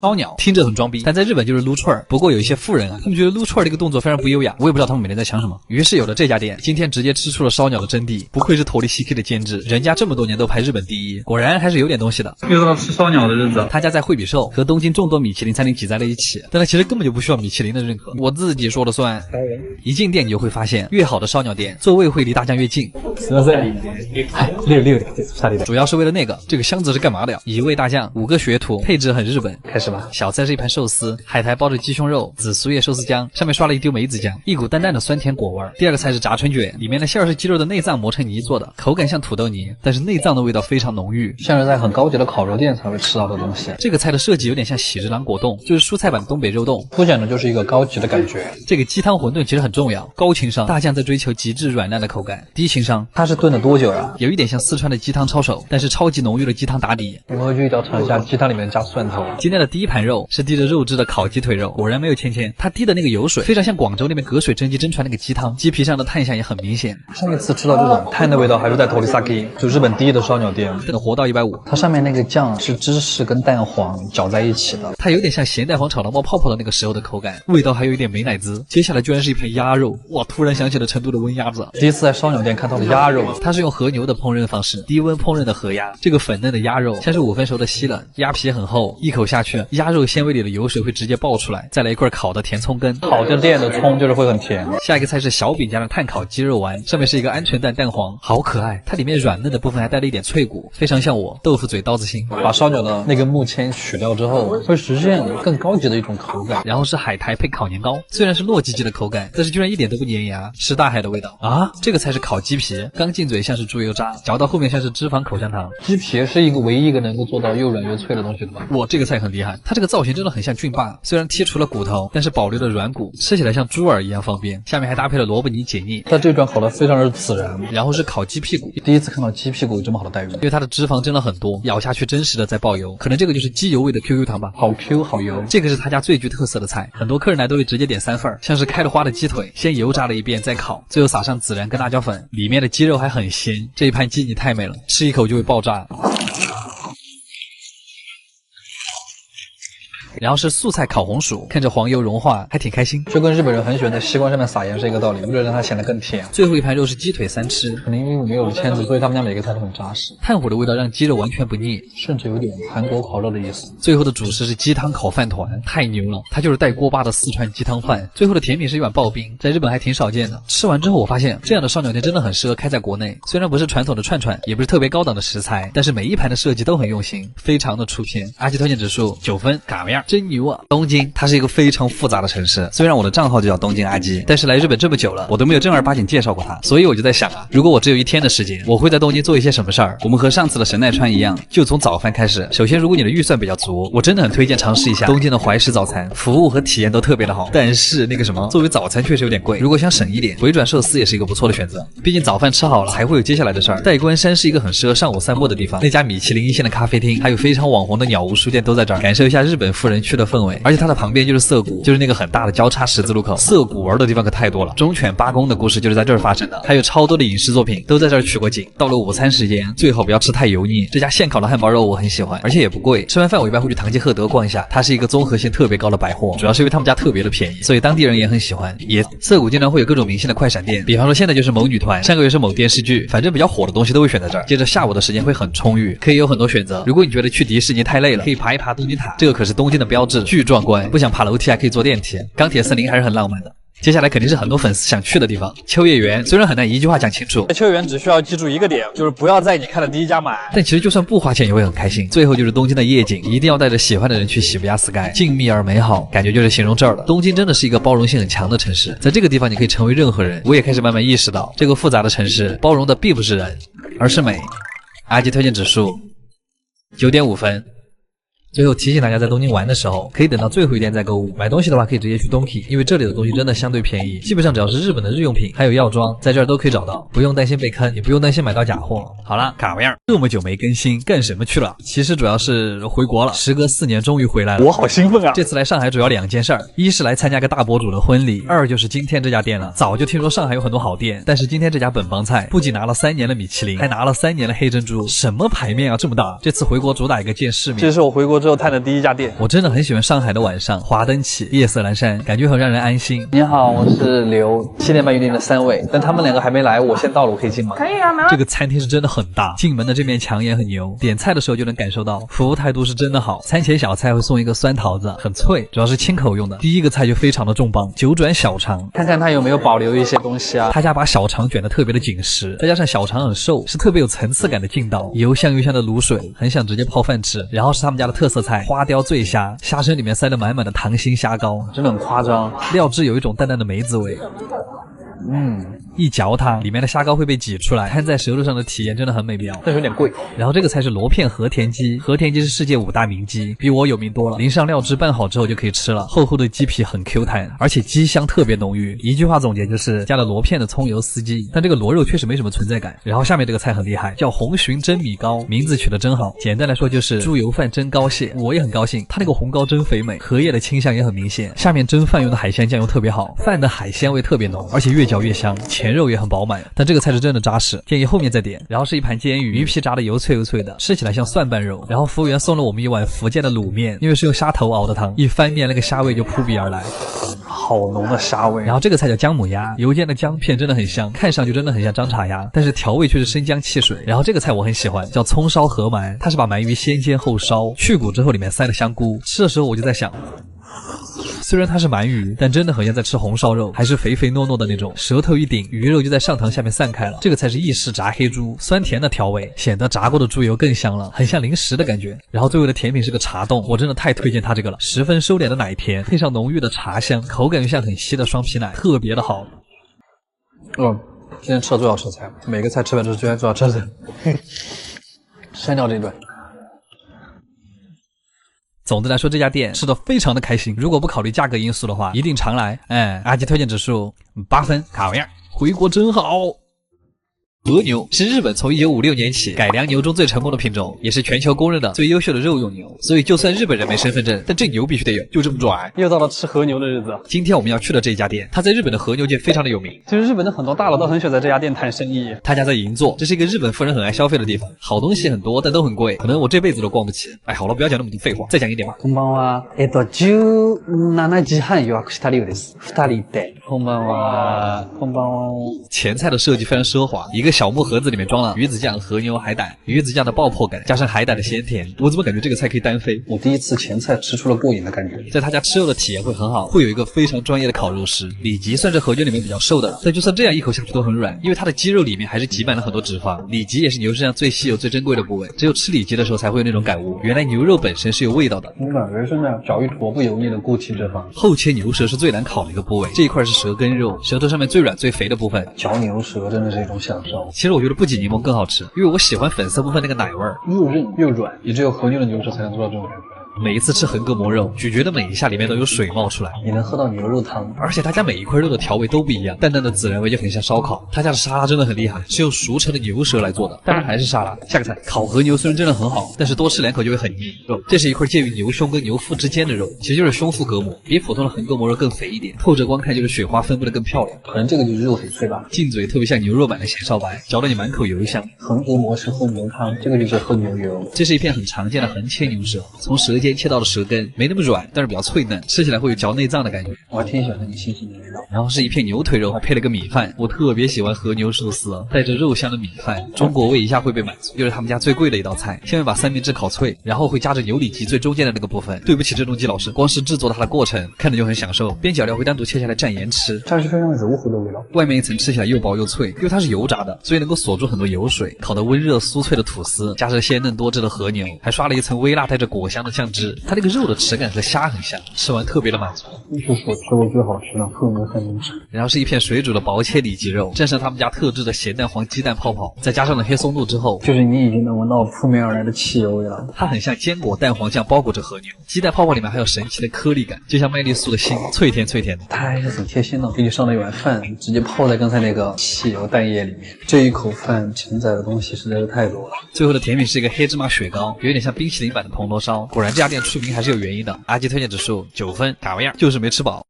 烧鸟听着很装逼，但在日本就是撸串儿。不过有一些富人啊，他们觉得撸串儿这个动作非常不优雅，我也不知道他们每天在想什么。于是有了这家店，今天直接吃出了烧鸟的真谛。不愧是托利西 K 的监制，人家这么多年都排日本第一，果然还是有点东西的。又到吃烧鸟的日子，他家在惠比寿，和东京众多米其林餐厅挤在了一起，但他其实根本就不需要米其林的认可，我自己说了算。一进店你就会发现，越好的烧鸟店，座位会离大酱越近。すみません。主要是为了那个，这个箱子是干嘛的呀？一味大酱，5个学徒，配置很日本。开始吧，小菜是一盘寿司，海苔包着鸡胸肉，紫苏叶寿司酱，上面刷了一丢梅子酱，一股淡淡的酸甜果味。第二个菜是炸春卷，里面的馅儿是鸡肉的内脏磨成泥做的，口感像土豆泥，但是内脏的味道非常浓郁，像是在很高级的烤肉店才会吃到的东西。这个菜的设计有点像喜之郎果冻，就是蔬菜版东北肉冻，凸显的就是一个高级的感觉。这个鸡汤馄饨其实很重要，高情商，大酱在追求极致软烂的口感，低情商，它是炖了多久呀？有一点像四川的鸡汤抄手，但是超级浓郁的鸡汤打底。我回去一定要尝一下鸡汤里面加蒜头。今天的第一盘肉是滴着肉汁的烤鸡腿肉，果然没有芊芊，它滴的那个油水非常像广州那边隔水蒸鸡蒸出来那个鸡汤，鸡皮上的炭香也很明显。上一次吃到这种炭的味道还是在托利萨 K， 就日本第一的烧鸟店，真的活到150。它上面那个酱是芝士跟蛋黄搅在一起的，它有点像咸蛋黄炒到冒泡泡的那个时候的口感，味道还有一点美乃滋。接下来居然是一盘鸭肉，哇！突然想起了成都的温鸭子。第一次在烧鸟店看到的鸭肉，它是用和牛的烹饪方式，低温烹饪的和鸭。这个粉嫩的鸭肉像是5分熟的西冷，鸭皮很厚，一口下去，鸭肉纤维里的油水会直接爆出来。再来一块烤的甜葱根，好的店的葱就是会很甜。下一个菜是小饼加上炭烤鸡肉丸，上面是一个鹌鹑蛋蛋黄，好可爱。它里面软嫩的部分还带了一点脆骨，非常像我豆腐嘴刀子心。把烧鸟的那根木签取掉之后，会实现更高级的一种口感。然后是海苔配烤年糕，虽然是糯叽叽的口感，但是居然一点都不粘牙，是大海的味道啊！这个菜是烤鸡皮，刚进嘴像是猪油渣，嚼到后面像是脂肪口香糖。鸡皮是一个唯一一个能够做到又软又脆的东西的吧？哇，这个菜很厉害，它这个造型真的很像菌霸，虽然剔除了骨头，但是保留了软骨，吃起来像猪耳一样方便。下面还搭配了萝卜泥解腻，它这段烤得非常的自然。然后是烤鸡屁股，第一次看到鸡屁股有这么好的待遇，因为它的脂肪真的很多，咬下去真实的在爆油，可能这个就是鸡油味的 QQ 糖吧，好 Q 好油。这个是他家最具特色的菜，很多客人来都会直接点3份，像是开了花的鸡腿，先油炸了一遍再烤，最后撒上孜然跟辣椒粉，里面的鸡肉还很鲜，这一盘鸡你太美了，吃一口就会爆炸。然后是素菜烤红薯，看着黄油融化，还挺开心，就跟日本人很喜欢在西瓜上面撒盐是一个道理，为了让它显得更甜。最后一盘肉是鸡腿3吃，可能因为没有了签子，所以他们家每个菜都很扎实，炭火的味道让鸡肉完全不腻，甚至有点韩国烤肉的意思。最后的主食是鸡汤烤饭团，太牛了，它就是带锅巴的四川鸡汤饭。最后的甜品是一碗刨冰，在日本还挺少见的。吃完之后我发现，这样的烧鸟店真的很适合开在国内，虽然不是传统的串串，也不是特别高档的食材，但是每一盘的设计都很用心，非常的出片。阿基推荐指数9分，嘎么样？真牛啊！东京，它是一个非常复杂的城市。虽然我的账号就叫东京阿基，但是来日本这么久了，我都没有正儿八经介绍过它。所以我就在想啊，如果我只有1天的时间，我会在东京做一些什么事儿？我们和上次的神奈川一样，就从早饭开始。首先，如果你的预算比较足，我真的很推荐尝试一下东京的怀石早餐，服务和体验都特别的好。但是那个什么，作为早餐确实有点贵，如果想省一点，回转寿司也是一个不错的选择。毕竟早饭吃好了，才会有接下来的事儿。代官山是一个很适合上午散步的地方，那家米其林1线的咖啡厅，还有非常网红的鸟屋书店都在这儿，感受一下日本富人区的氛围。而且它的旁边就是涩谷，就是那个很大的交叉十字路口。涩谷玩的地方可太多了，忠犬八公的故事就是在这儿发生的，还有超多的影视作品都在这儿取过景。到了午餐时间，最好不要吃太油腻。这家现烤的汉堡肉我很喜欢，而且也不贵。吃完饭我一般会去唐吉诃德逛一下，它是一个综合性特别高的百货，主要是因为他们家特别的便宜，所以当地人也很喜欢。涩谷经常会有各种明星的快闪店，比方说现在就是某女团，上个月是某电视剧，反正比较火的东西都会选在这儿。接着下午的时间会很充裕，可以有很多选择。如果你觉得去迪士尼太累了，可以爬一爬东京塔，这个可是东京的标志，巨壮观。不想爬楼梯还可以坐电梯，钢铁森林还是很浪漫的。接下来肯定是很多粉丝想去的地方，秋叶原虽然很难一句话讲清楚，秋叶原只需要记住一个点，就是不要在你看的第一家买，但其实就算不花钱也会很开心。最后就是东京的夜景，一定要带着喜欢的人去喜布亚 Sky， 静谧而美好，感觉就是形容这儿的。东京真的是一个包容性很强的城市，在这个地方你可以成为任何人。我也开始慢慢意识到，这个复杂的城市包容的并不是人，而是美。阿基推荐指数9.5分。最后提醒大家，在东京玩的时候，可以等到最后一天再购物。买东西的话，可以直接去 Donkey， 因为这里的东西真的相对便宜，基本上只要是日本的日用品，还有药妆，在这儿都可以找到，不用担心被坑，也不用担心买到假货。好了，嘎巴样，这么久没更新，干什么去了？其实主要是回国了，时隔4年终于回来了，我好兴奋啊！这次来上海主要2件事儿，一是来参加个大博主的婚礼，二就是今天这家店了。早就听说上海有很多好店，但是今天这家本帮菜不仅拿了3年的米其林，还拿了3年的黑珍珠，什么牌面啊这么大？这次回国主打一个见世面，这是我回国国之后探的第一家店。我真的很喜欢上海的晚上，华灯起，夜色阑珊，感觉很让人安心。你好，我是刘，7点半预定的3位，但他们2个还没来，我先到了，我可以进吗？可以啊，没问题。这个餐厅是真的很大，进门的这面墙也很牛，点菜的时候就能感受到服务态度是真的好。餐前小菜会送一个酸桃子，很脆，主要是清口用的。第一个菜就非常的重磅，九转小肠，看看他有没有保留一些东西啊。他家把小肠卷得特别的紧实，再加上小肠很瘦，是特别有层次感的劲道，油香油香的卤水，很想直接泡饭吃。然后是他们家的特色菜花雕醉虾，虾身里面塞得满满的溏心虾膏，真的很夸张，料汁有一种淡淡的梅子味。一嚼它，里面的虾膏会被挤出来，摊在舌头上的体验真的很美妙，但是有点贵。然后这个菜是螺片和田鸡，和田鸡是世界5大名鸡，比我有名多了。淋上料汁拌好之后就可以吃了，厚厚的鸡皮很 Q 弹，而且鸡香特别浓郁。一句话总结就是加了螺片的葱油丝鸡，但这个螺肉确实没什么存在感。然后下面这个菜很厉害，叫红鲟蒸米糕，名字取得真好。简单来说就是猪油饭蒸膏蟹，我也很高兴，它那个红膏真肥美，荷叶的清香也很明显。下面蒸饭用的海鲜酱油特别好，饭的海鲜味特别浓，而且越嚼越香，前肉也很饱满。但这个菜是真的扎实，建议后面再点。然后是一盘煎鱼，鱼皮炸的油脆油脆的，吃起来像蒜瓣肉。然后服务员送了我们一碗福建的卤面，因为是用虾头熬的汤，一翻面那个虾味就扑鼻而来，好浓的虾味。然后这个菜叫姜母鸭，油煎的姜片真的很香，看上去真的很像张茶鸭，但是调味却是生姜汽水。然后这个菜我很喜欢，叫葱烧河鳗，它是把鳗鱼先煎后烧，去骨之后里面塞了香菇。吃的时候我就在想，虽然它是鳗鱼，但真的很像在吃红烧肉，还是肥肥糯糯的那种，舌头一顶，鱼肉就在上膛下面散开了。这个菜是意式炸黑猪，酸甜的调味，显得炸过的猪油更香了，很像零食的感觉。然后最后的甜品是个茶冻，我真的太推荐它这个了，十分收敛的奶甜，配上浓郁的茶香，口感又像很稀的双皮奶，特别的好。今天吃了最好吃的菜，每个菜吃完都是最好吃的菜。删掉这一段。总的来说，这家店吃得非常的开心。如果不考虑价格因素的话，一定常来。阿吉推荐指数8分，卡玩意儿，回国真好。和牛是日本从1956年起改良牛中最成功的品种，也是全球公认的最优秀的肉用牛。所以就算日本人没身份证，但这牛必须得有，就这么拽。又到了吃和牛的日子。今天我们要去的这一家店，它在日本的和牛界非常的有名。其实日本的很多大佬都很喜欢在这家店谈生意。他家在银座，这是一个日本富人很爱消费的地方，好东西很多，但都很贵，可能我这辈子都逛不起。哎，好了，不要讲那么多废话，再讲一点吧。こんばんは。17時半予約した理由です。2人で。こんばんは。こんばんは。前菜的设计非常奢华，一个小木盒子里面装了鱼子酱、和牛、海胆，鱼子酱的爆破感加上海胆的鲜甜，我怎么感觉这个菜可以单飞？我第一次前菜吃出了过瘾的感觉。在他家吃肉的体验会很好，会有一个非常专业的烤肉师。里脊算是和牛里面比较瘦的，但就算这样一口下去都很软，因为它的肌肉里面还是挤满了很多脂肪。里脊也是牛身上最稀有、最珍贵的部位，只有吃里脊的时候才会有那种感悟，原来牛肉本身是有味道的。我感觉是那样嚼一坨不油腻的固体脂肪。后切牛舌是最难烤的一个部位，这一块是舌根肉，舌头上面最软最肥的部分。嚼牛舌真的是一种享受。其实我觉得不仅柠檬更好吃，因为我喜欢粉色部分那个奶味儿，又韧又软，也只有和牛的牛舌才能做到这种感觉。每一次吃横膈膜肉，咀嚼的每一下里面都有水冒出来，你能喝到牛肉汤，而且他家每一块肉的调味都不一样，淡淡的孜然味就很像烧烤。他家的沙拉真的很厉害，是用熟成的牛舌来做的，当然还是沙拉。下个菜，烤和牛虽然真的很好，但是多吃2口就会很腻。这是一块介于牛胸跟牛腹之间的肉，其实就是胸腹隔膜，比普通的横膈膜肉更肥一点，透着光看就是雪花分布的更漂亮。可能这个就是肉翡翠吧，进嘴特别像牛肉版的咸烧白，嚼得你满口油香。横膈膜是喝牛汤，这个就是喝牛油。这是一片很常见的横切牛舌，从舌尖切到了舌根。没那么软，但是比较脆嫩，吃起来会有嚼内脏的感觉。我还挺喜欢那个新鲜的味道。然后是一片牛腿肉，还配了个米饭。我特别喜欢和牛寿司，带着肉香的米饭，中国味一下会被满足。又是他们家最贵的一道菜，下面把三明治烤脆，然后会夹着牛里脊最中间的那个部分。对不起，郑中基老师，光是制作它的过程看着就很享受。边角料会单独切下来蘸盐吃，它是非常柔和的味道。外面一层吃起来又薄又脆，因为它是油炸的，所以能够锁住很多油水。烤得温热酥脆的吐司，加上鲜嫩多汁的和牛，还刷了一层微辣带着果香的酱汁。它那个肉的质感和虾很像，吃完特别的满足。这是我吃过最好吃的和牛三明治。然后是一片水煮的薄切里脊肉，蘸上他们家特制的咸蛋黄鸡蛋泡泡，再加上了黑松露之后，就是你已经能闻到扑面而来的汽油味了。它很像坚果蛋黄酱包裹着和牛，鸡蛋泡泡里面还有神奇的颗粒感，就像麦丽素的心，脆甜脆甜的。它还是很贴心的，给你上了一碗饭，直接泡在刚才那个汽油蛋液里面。这一口饭承载的东西实在是太多了。最后的甜品是一个黑芝麻雪糕，有点像冰淇淋版的铜锣烧。果然这家店出名还是有原因的。阿基推荐指数9分，打完样就是没吃饱。